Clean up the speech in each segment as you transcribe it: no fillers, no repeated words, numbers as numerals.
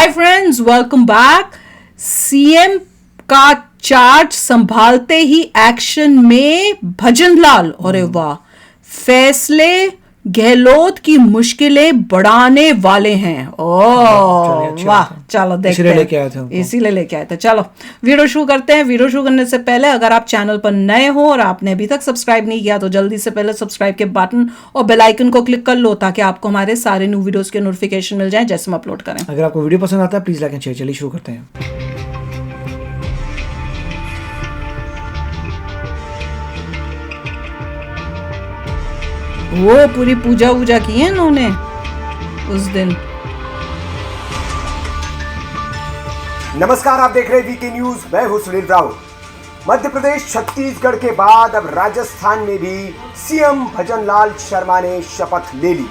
Hi friends, welcome back. CM का charge संभालते ही action में भजनलाल। अरे वाह, फैसले गहलोत की मुश्किलें बढ़ाने वाले हैं। ओह वाह, चलो देखते हैं। इसीलिए लेके आए थे। चलो वीडियो शुरू करते हैं। वीडियो शुरू करने से पहले अगर आप चैनल पर नए हो और आपने अभी तक सब्सक्राइब नहीं किया तो जल्दी से पहले सब्सक्राइब के बटन और बेल आइकन को क्लिक कर लो ताकि आपको हमारे सारे न्यू वीडियोस के नोटिफिकेशन मिल जाए जैसे हम अपलोड करें। अगर आपको वीडियो पसंद आता है प्लीज लाइक एंड शेयर। चलिए शुरू करते हैं। वो पूरी पूजा वूजा की है इन्होंने उस दिन। नमस्कार, आप देख रहे हैं वीके न्यूज। मैं हूं सुनील राउत। मध्य प्रदेश छत्तीसगढ़ के बाद अब राजस्थान में भी सीएम भजनलाल शर्मा ने शपथ ले ली।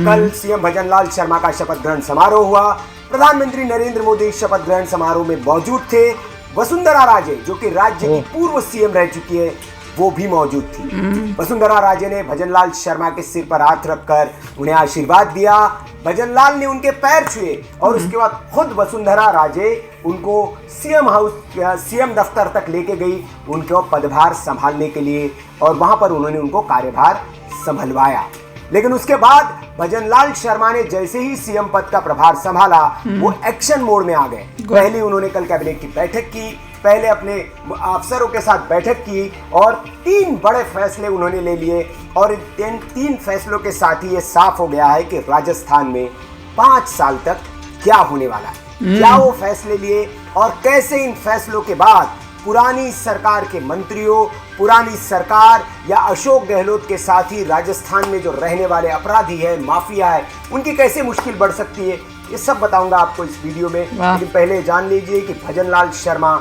कल सीएम भजनलाल शर्मा का शपथ ग्रहण समारोह हुआ। प्रधानमंत्री नरेंद्र मोदी शपथ ग्रहण समारोह में मौजूद थे। वसुंधरा राजे, जो कि राज्य की पूर्व सीएम रह चुकी है, वो भी मौजूद थी। वसुंधरा राजे ने भजनलाल शर्मा के सिर पर हाथ रखकर उन्हें आशीर्वाद दिया। भजनलाल ने उनके पैर छुए और उसके बाद खुद वसुंधरा राजे उनको सीएम दफ्तर तक लेके गई, उनको पदभार संभालने के लिए, और वहां पर उन्होंने उनको कार्यभार संभलवाया। लेकिन उसके बाद भजनलाल शर्मा ने जैसे ही सीएम पद का प्रभार संभाला, वो एक्शन मोड में आ गए। पहले उन्होंने कल कैबिनेट की बैठक की, पहले अपने अफसरों के साथ बैठक की और 3 बड़े फैसले उन्होंने ले लिए। और इन 3 फैसलों के साथ ही ये साफ हो गया है कि राजस्थान में 5 साल तक क्या होने वाला है। क्या वो फैसले लिए और कैसे इन फैसलों के बाद पुरानी सरकार के मंत्रियों, पुरानी सरकार या अशोक गहलोत के साथ ही राजस्थान में जो रहने वाले अपराधी है, माफिया है, उनकी कैसे मुश्किल बढ़ सकती है, ये सब बताऊंगा आपको इस वीडियो में। लेकिन पहले जान लीजिए कि भजनलाल शर्मा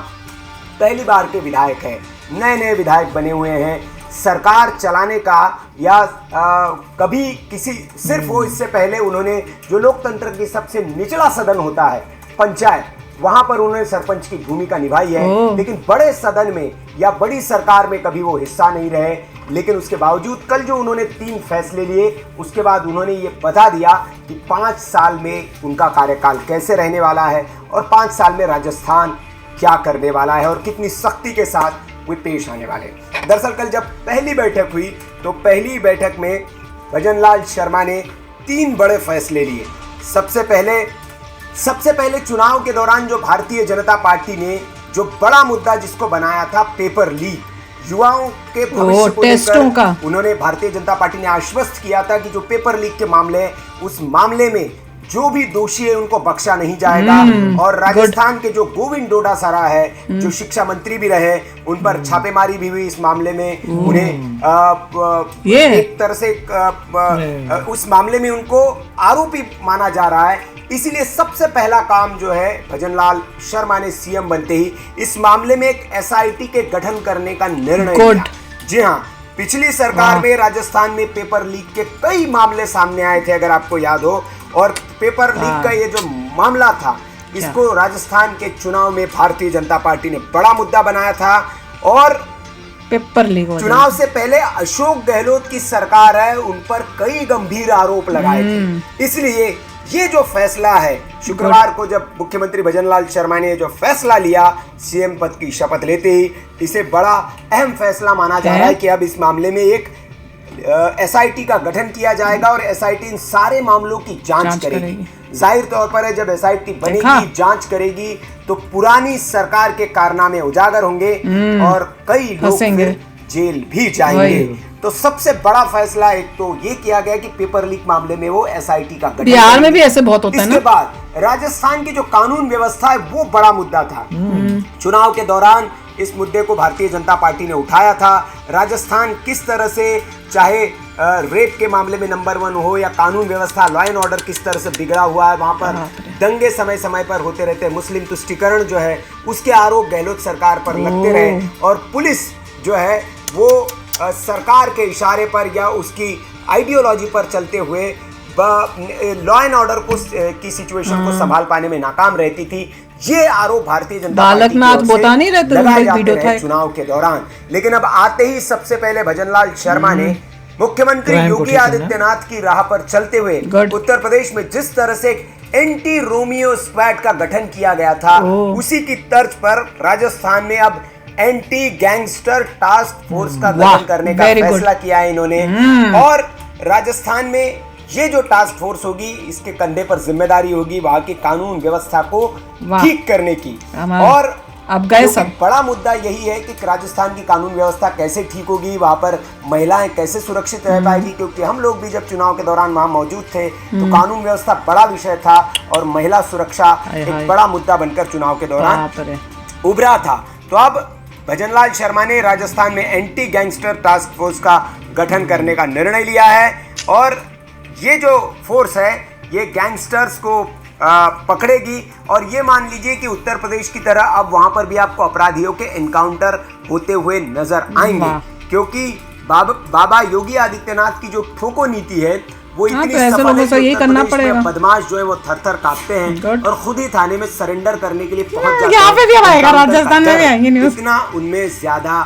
पहली बार के विधायक हैं, नए विधायक बने हुए हैं। सरकार चलाने का या कभी किसी सिर्फ वो, इससे पहले उन्होंने जो लोकतंत्र की सबसे निचला सदन होता है पंचायत, वहां पर उन्होंने सरपंच की भूमिका निभाई है। लेकिन बड़े सदन में या बड़ी सरकार में कभी वो हिस्सा नहीं रहे। लेकिन उसके बावजूद कल जो उन्होंने 3 फैसले लिए, उसके बाद उन्होंने ये बता दिया कि 5 साल में उनका कार्यकाल कैसे रहने वाला है और 5 साल में राजस्थान क्या करने वाला है और कितनी सख्ती के साथ वे पेश आने वाले। दरअसल कल जब पहली बैठक हुई तो पहली बैठक में भजनलाल शर्मा ने 3 बड़े फैसले लिए। सबसे पहले चुनाव के दौरान जो भारतीय जनता पार्टी ने जो बड़ा मुद्दा जिसको बनाया था, पेपर लीक, युवाओं के भविष्य को लेकर उन्होंने, भारतीय जनता पार्टी ने आश्वस्त किया था कि जो पेपर लीक के मामले हैं, उस मामले में जो भी दोषी है उनको बख्शा नहीं जाएगा। और राजस्थान के जो गोविंद डोटासरा है, जो शिक्षा मंत्री भी रहे, उन पर छापेमारी भी हुई इस मामले में। उन्हें एक तरह से उस मामले में उनको आरोपी माना जा रहा है। इसीलिए सबसे पहला काम जो है, भजनलाल शर्मा ने सीएम बनते ही इस मामले में एक एसआईटी के गठन करने का निर्णय लिया। जी हाँ, पिछली सरकार में राजस्थान में पेपर लीक के कई मामले सामने आए थे, अगर आपको याद हो। और पेपर लीक का ये जो मामला था, इसको राजस्थान के चुनाव में भारतीय जनता पार्टी ने बड़ा मुद्दा बनाया था। और पेपर लीक चुनाव से पहले अशोक गहलोत की सरकार है, उन पर कई गंभीर आरोप लगाए थे। इसलिए ये जो फैसला है, शुक्रवार को जब मुख्यमंत्री भजनलाल शर्मा ने जो फैसला लिया सीएम पद की शपथ लेते ही, इसे बड़ा अहम फैसला माना जा रहा है कि अब इस मामले में एक एसआईटी का गठन किया जाएगा और एसआईटी इन सारे मामलों की जांच करेगी। जाहिर तौर पर है, जब एसआईटी बनेगी, जांच करेगी, तो पुरानी सरकार के कारनामे उजागर होंगे और कई लोग फिर जेल भी जाएंगे। तो सबसे बड़ा फैसला एक तो ये किया गया कि पेपर लीक मामले में वो एसआईटी का गठन। बिहार में भी ऐसे बहुत होता है ना। इसके बाद राजस्थान की जो कानून व्यवस्था है, वो बड़ा मुद्दा था। चुनाव के दौरान इस मुद्दे को भारतीय जनता पार्टी ने उठाया था। राजस्थान किस तरह से, चाहे रेप के मामले में नंबर 1 हो या कानून व्यवस्था, लॉ एंड ऑर्डर किस तरह से बिगड़ा हुआ है, वहां पर दंगे समय समय पर होते रहते हैं। मुस्लिम तुष्टीकरण जो है, उसके आरोप गहलोत सरकार पर लगते रहे और पुलिस जो है वो सरकार के इशारे पर या उसकी आइडियोलॉजी पर चलते हुए लॉ एंड ऑर्डर की सिचुएशन को संभाल पाने में नाकाम रहती थी। ये आरोप भारतीय जनता पार्टी लगाए जाते रहे चुनाव के दौरान। लेकिन अब आते ही सबसे पहले भजनलाल शर्मा ने मुख्यमंत्री योगी आदित्यनाथ की राह पर चलते हुए उत्तर प्रदेश में जिस तरह से एंटी रोमियो स्क्वाड का गठन किया गया था। उसी की तर्ज पर राजस्थान में अब एंटी गैंगस्टर टास्क फोर्स का गठन करने का फैसला किया है इन्होंने। और राजस्थान में ये जो टास्क फोर्स होगी, इसके कंधे पर जिम्मेदारी होगी वहां की कानून व्यवस्था को ठीक करने की। और अब गए सब। बड़ा मुद्दा यही है कि राजस्थान की कानून व्यवस्था कैसे ठीक होगी, वहां पर महिलाएं कैसे सुरक्षित रह पाएगी, क्योंकि हम लोग भी जब चुनाव के दौरान वहां मौजूद थे तो कानून व्यवस्था बड़ा विषय था और महिला सुरक्षा एक बड़ा मुद्दा बनकर चुनाव के दौरान उभरा था। तो अब भजनलाल शर्मा ने राजस्थान में एंटी गैंगस्टर टास्क फोर्स का गठन करने का निर्णय लिया है और ये जो फोर्स है ये गैंगस्टर्स को पकड़ेगी। और ये मान लीजिए कि उत्तर प्रदेश की तरह अब वहां पर भी आपको अपराधियों के एनकाउंटर होते हुए नजर आएंगे, क्योंकि बाबा योगी आदित्यनाथ की जो ठोको नीति है वो इतनी सफल है कि उत्तर प्रदेश में बदमाश जो है वो थर-थर कांपते हैं और खुद ही थाने में सरेंडर करने के लिए पहुंच जाते हैं। यहाँ पे भी आएगा, राजस्थान में भी आएंगे न्यूज़। इतना उनमें ज्यादा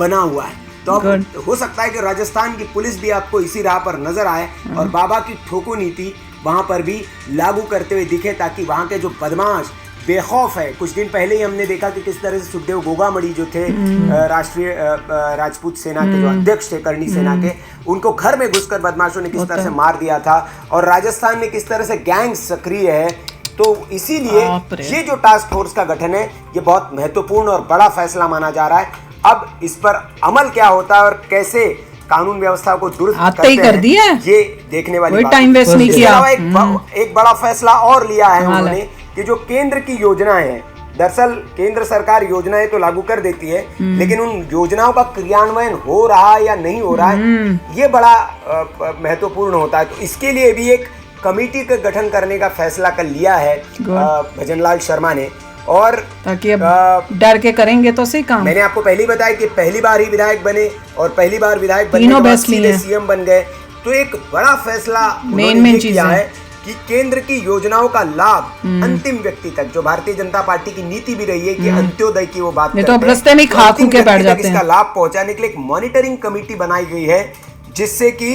बना हुआ है। तो अब हो सकता है कि राजस्थान की पुलिस भी आपको इसी राह पर नजर आए और बाबा की ठोको नीति वहां पर भी लागू करते हुए दिखे, ताकि वहां के जो बदमाश बेखौफ है। कुछ दिन पहले ही हमने देखा कि किस तरह से सुखदेव गोगामड़ी जो थे राष्ट्रीय राजपूत सेना के जो अध्यक्ष थे करणी सेना के, उनको घर में घुसकर बदमाशों ने किस तरह से मार दिया था। और राजस्थान में किस तरह से गैंग सक्रिय है। तो इसीलिए ये जो टास्क फोर्स का गठन है ये बहुत महत्वपूर्ण और बड़ा फैसला माना जा रहा है। अब इस पर अमल क्या होता है और कैसे कानून व्यवस्था को दुरुस्त करते हैं ये देखने वाली बात। टाइम वेस्ट नहीं किया। एक बड़ा फैसला और लिया है उन्होंने कि जो केंद्र की योजनाएं हैं, दरअसल केंद्र सरकार योजनाएं तो लागू कर देती है, लेकिन उन योजनाओं का क्रियान्वयन हो रहा है या नहीं हो रहा है ये बड़ा महत्वपूर्ण होता है। तो इसके लिए भी एक कमेटी का गठन करने का फैसला कर लिया है भजनलाल शर्मा ने। और ताकि अब डर के करेंगे तो सही काम। मैंने आपको पहले बताया कि पहली बार ही विधायक बने और पहली बार विधायक बनने के बाद सीधे सीएम बन गए। तो एक बड़ा फैसला उन्होंने किया है कि केंद्र की योजनाओं का लाभ अंतिम व्यक्ति तक, जो भारतीय जनता पार्टी की नीति भी रही है कि अंत्योदय की वो बात करते हैं, तो रास्ते में खा खू के बैठ जाते हैं। इसका लाभ पहुंचाने के लिए एक मॉनिटरिंग कमेटी बनाई गई है, जिससे कि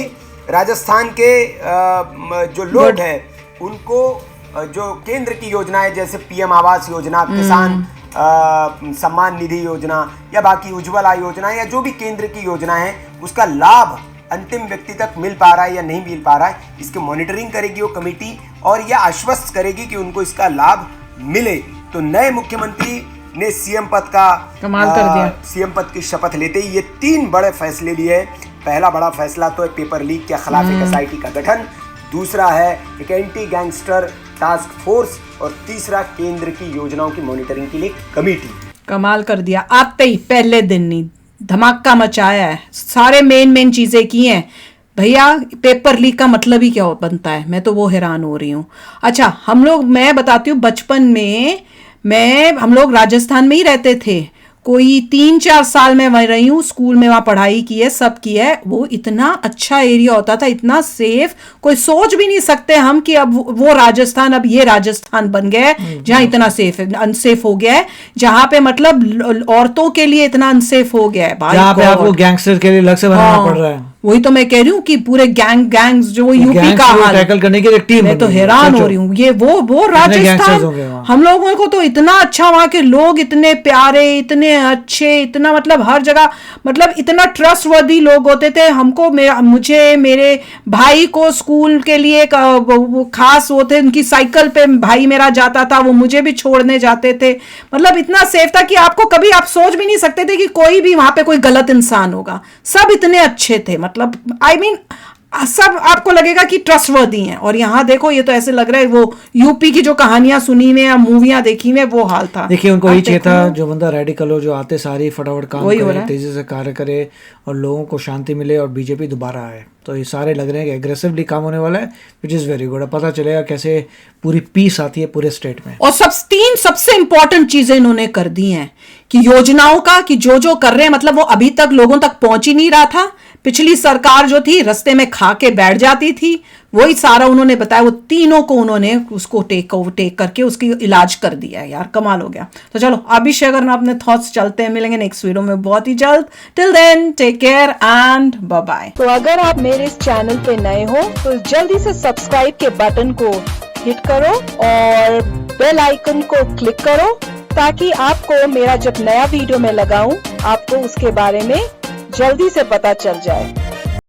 राजस्थान के जो लोग हैं उनको जो केंद्र की योजनाएं जैसे पीएम आवास योजना, किसान सम्मान निधि योजना या बाकी उज्ज्वला योजना या जो भी केंद्र की योजना है उसका लाभ अंतिम व्यक्ति तक मिल पा रहा है या नहीं मिल पा रहा है, इसकी मॉनिटरिंग करेगी वो कमेटी और यह आश्वस्त करेगी कि उनको इसका लाभ मिले। तो नए मुख्यमंत्री ने सीएम पद का कमाल कर दिया। सीएम पद की शपथ लेते ही ये 3 बड़े फैसले लिए। पहला बड़ा फैसला तो है पेपर लीक के खिलाफ एक एसआईटी का गठन, दूसरा है एक एंटी गैंगस्टर टास्क फोर्स और तीसरा केंद्र की योजनाओं की मॉनिटरिंग के लिए कमेटी। कमाल कर दिया। आते ही पहले दिन ही धमाका मचाया है, सारे मेन चीजें की हैं भैया। पेपर लीक का मतलब ही क्या बनता है, मैं तो वो हैरान हो रही हूँ। अच्छा मैं बताती हूँ, बचपन में हम लोग राजस्थान में ही रहते थे, कोई 3-4 साल में वहीं रही हूँ, स्कूल में वहाँ पढ़ाई की है, सब की है। वो इतना अच्छा एरिया होता था, इतना सेफ, कोई सोच भी नहीं सकते हम कि अब वो राजस्थान, अब ये राजस्थान बन गया है जहाँ इतना सेफ है, अनसेफ हो गया है, जहाँ पे मतलब औरतों के लिए इतना अनसेफ हो गया है भाई। जहाँ पे आपको गैंगस्टर के लिए अलग से बनाना पड़ रहा है। वही तो मैं कह रही हूँ कि पूरे गैंग्स जो यूपी का हाल टैकल करने के लिए टीम, मैं तो हैरान हो रही हूँ। ये वो राजस्थान, हम लोगों को तो इतना अच्छा, वहां के लोग इतने प्यारे, इतने अच्छे, इतना मतलब हर जगह मतलब इतना ट्रस्टवर्दी लोग होते थे। हमको मुझे मेरे भाई को स्कूल के लिए खास होते, उनकी साइकिल पे भाई मेरा जाता था, वो मुझे भी छोड़ने जाते थे। मतलब इतना सेफ था कि आपको कभी आप सोच भी नहीं सकते थे कि कोई भी वहां पे कोई गलत इंसान होगा। सब इतने अच्छे थे, मतलब सब आपको लगेगा कि ट्रस्टवर्दी हैं। और यहाँ देखो, ये तो ऐसे लग रहा है वो यूपी की जो कहानियां सुनी में या मूवियां देखी में वो हाल था। देखिए उनको यही चाहिए था, जो बंदा रेडिकल हो, जो आते सारी फटाफट काम करे, तेजी से कार्य करे और लोगों को शांति मिले और बीजेपी दोबारा आए। तो ये सारे लग रहे हैं कि एग्रेसिवली काम होने वाला है, विच इज वेरी गुड। पता चलेगा कैसे पूरी पीस आती है पूरे स्टेट में। और सबसे इंपॉर्टेंट चीजें इन्होंने कर दी हैं कि योजनाओं का, कि जो कर रहे हैं, मतलब वो अभी तक लोगों तक पहुंच ही नहीं रहा था। पिछली सरकार जो थी रास्ते में खा के बैठ जाती थी, वही सारा उन्होंने बताया। वो तीनों को उन्होंने उसको टेक करके उसकी इलाज कर दिया है यार, कमाल हो गया। तो चलो अभी शेयर करना अपने थॉट्स, चलते हैं, मिलेंगे नेक्स्ट वीडियो में बहुत ही जल्द। Till then take care and bye bye. तो अगर आप मेरे इस चैनल पे नए हो तो जल्दी से सब्सक्राइब के बटन को हिट करो और बेल आइकन को क्लिक करो ताकि आपको मेरा जब नया वीडियो मैं लगाऊं आपको उसके बारे में जल्दी से पता चल जाए।